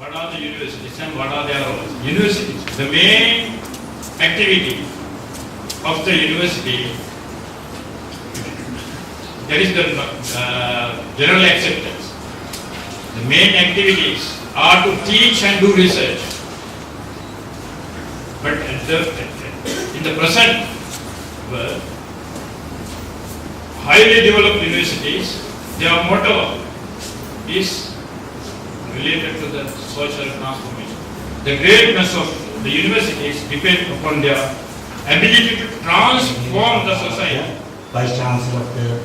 What are the universities and what are their roles? Universities, the main activity of the university, that is the general acceptance. The main activities are to teach and do research. But in the present world, highly developed universities, their motto is related to the social transformation. The greatness of the universities depends upon their ability to transform the society. Vice Chancellor of the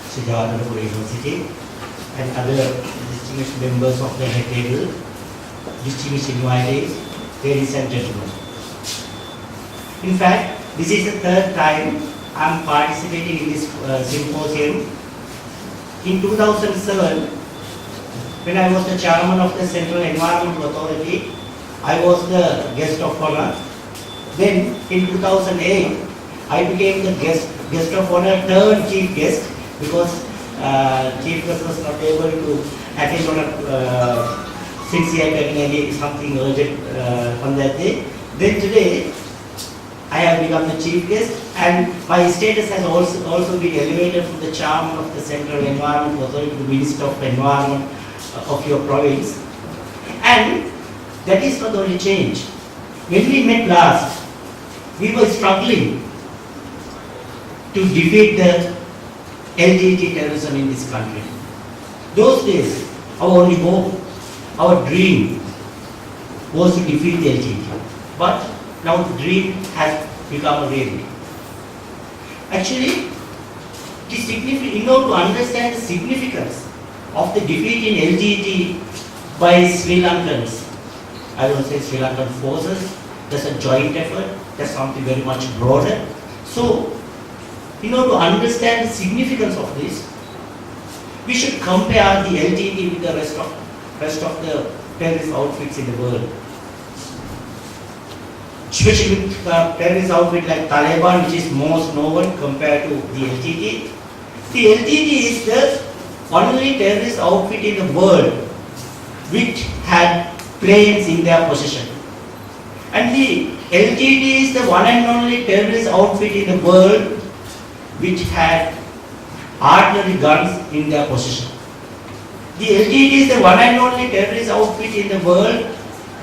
Siddhartha University and other distinguished members of the head table, distinguished invitees, ladies and gentlemen. In fact, this is the third time I am participating in this symposium. In 2007, when I was the chairman of the Central Environmental Authority, I was the guest of honor. Then in 2008, I became the guest of honor turned chief guest because chief guest was not able to attend on since he had taken something urgent on that day. Then today, I have become the chief guest and my status has also been elevated from the chairman of the Central Environmental Authority to Minister of Environment of your province. And that is not the only change. When we met last, we were struggling to defeat the LGBT terrorism in this country. Those days, our only hope, our dream was to defeat the LGBT. But now the dream has become a reality. Actually, in order to understand the significance of the defeat in LGBT by Sri Lankans, I don't say Sri Lankan forces, that's a joint effort, that's something very much broader. So, in order to understand the significance of this, we should compare the LGBT with the rest of the terrorist outfits in the world. Especially with terrorist outfit like Taliban, which is most known compared to the LTT. The LTT is the only terrorist outfit in the world which had planes in their possession. And the LTT is the one and only terrorist outfit in the world which had artillery guns in their possession. The LTT is the one and only terrorist outfit in the world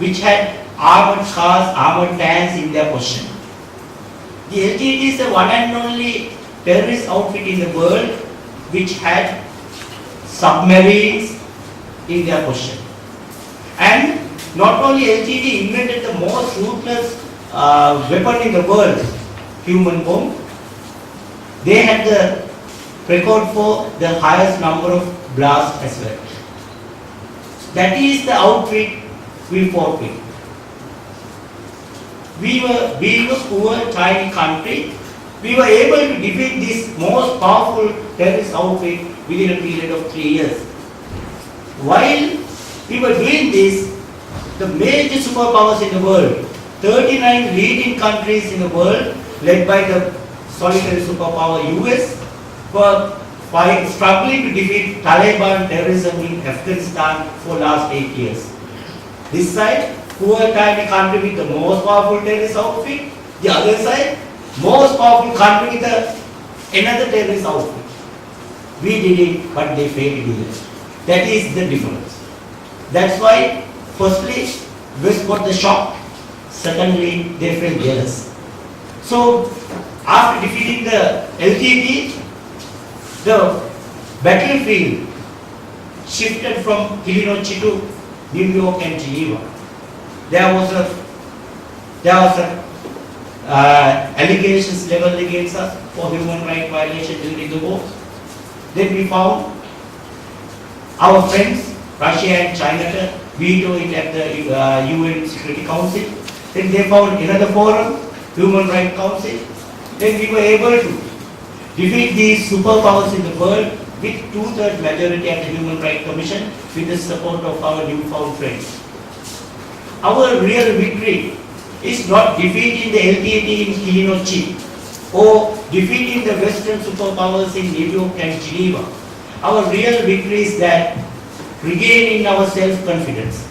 which had armored cars, armored tanks in their possession. The LTT is the one and only terrorist outfit in the world which had submarines in their possession. And not only LTT invented the most ruthless weapon in the world, human bomb, they had the record for the highest number of blasts as well. That is the outfit we fought with. We were being a poor, tiny country. We were able to defeat this most powerful terrorist outfit within a period of 3 years. While we were doing this, the major superpowers in the world, 39 leading countries in the world, led by the solitary superpower US, were struggling to defeat Taliban terrorism in Afghanistan for last 8 years. This side, poor tiny country with the most powerful terrorist outfit. The other side, most powerful country with another terrorist outfit. We did it, but they failed to do it. That is the difference. That's why, firstly, West got the shock. Secondly, they felt jealous. So, after defeating the LTT, the battlefield shifted from Kilinochchi to New York and Geneva. There was allegations leveled against us for human rights violation during the war. Then we found our friends, Russia and China, veto it at the UN Security Council. Then they found another forum, Human Rights Council. Then we were able to defeat these superpowers in the world with 2/3 majority at the Human Rights Commission with the support of our newfound friends. Our real victory is not defeating the LTT in Kilinochchi or defeating the Western superpowers in New York and Geneva. Our real victory is that regaining our self-confidence.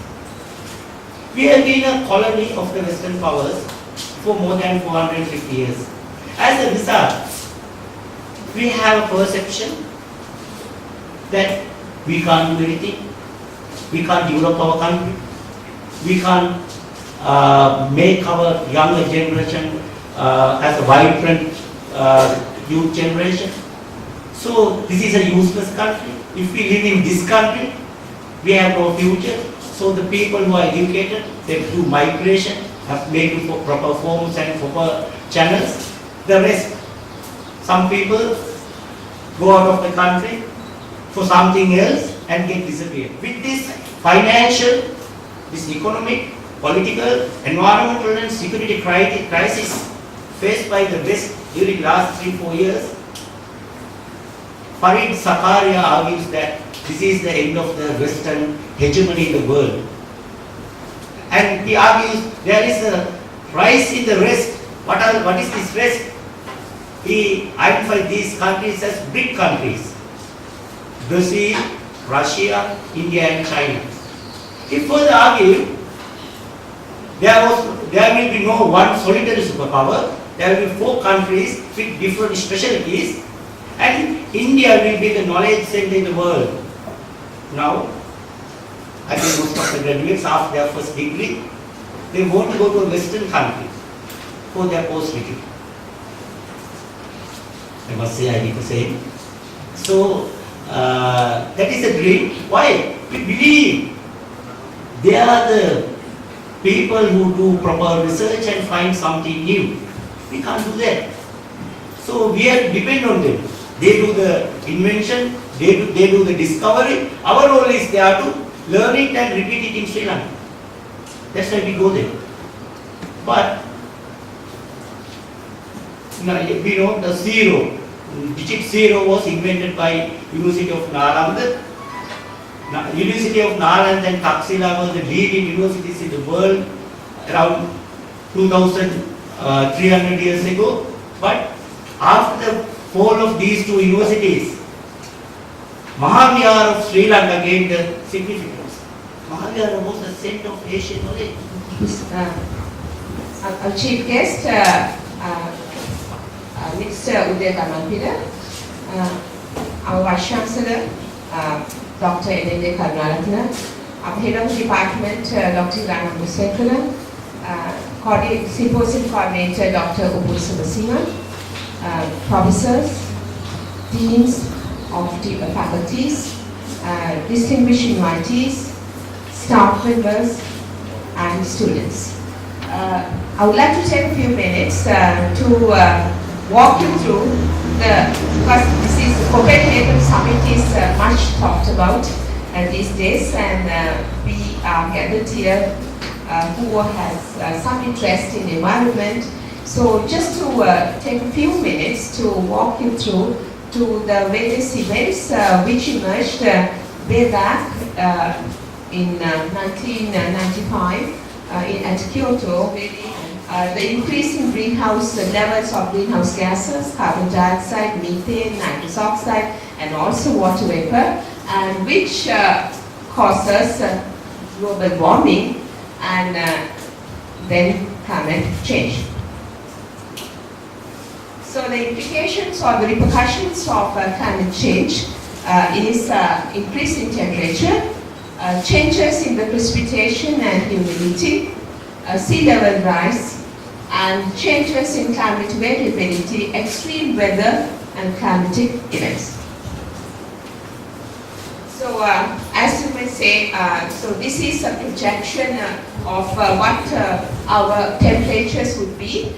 We have been a colony of the Western powers for more than 450 years. As a result, we have a perception that we can't do anything, we can't develop our country, we can't make our younger generation as a vibrant youth generation. So this is a useless country. If we live in this country, we have no future. So the people who are educated, they do migration, have made proper forms and proper channels. The rest, some people go out of the country for something else and get disappeared. With this financial, this economic, political, environmental and security crisis faced by the West during the last 3-4 years, Farid Zakaria argues that this is the end of the Western hegemony in the world. And he argues there is a rise in the rest. What is this rest? He identified these countries as big countries: Brazil, Russia, India and China. He further argued there will be no one solitary superpower. There will be 4 countries with different specialties, and India will be the knowledge center in the world. Now, I think most of the graduates after their first degree, they want to go to a Western country for their post degree. I must say I did the same. So that is a dream. Why? We believe they are the people who do proper research and find something new. We can't do that. So we have to depend on them. They do the invention, they do the discovery. Our role is there to learn it and repeat it in Sri Lanka. That's why we go there. But we know the zero, digit 0 was invented by University of Nalanda. University of Nalanda and Taxila were the leading universities in the world around 2,300 years ago. But after the fall of these 2 universities, Mahavihara of Sri Lanka gained significance. Mahavihara was the center of Asian knowledge. Our chief guest, Mr. Uday Kamampida, our Vice Chancellor, Dr. Edende Karunaratne, our Head of Department, Dr. Rana Musekula, Symposium Coordinator, Dr. Ubul Subasima, professors, deans of the faculties, distinguished invitees, staff members, and students. I would like to take a few minutes to walk you through because this is Copenhagen Summit is much talked about these days, and we are gathered here who has some interest in environment. So just to take a few minutes to walk you through to the various events which emerged way back in 1995 at Kyoto, where the increase in greenhouse levels of greenhouse gases, carbon dioxide, methane, nitrous oxide, and also water vapor, and which causes global warming and then climate change. So the implications or the repercussions of climate change is increase in temperature, changes in the precipitation and humidity, sea level rise, and changes in climate variability, extreme weather, and climatic events. So as you may say, so this is a projection of what our temperatures would be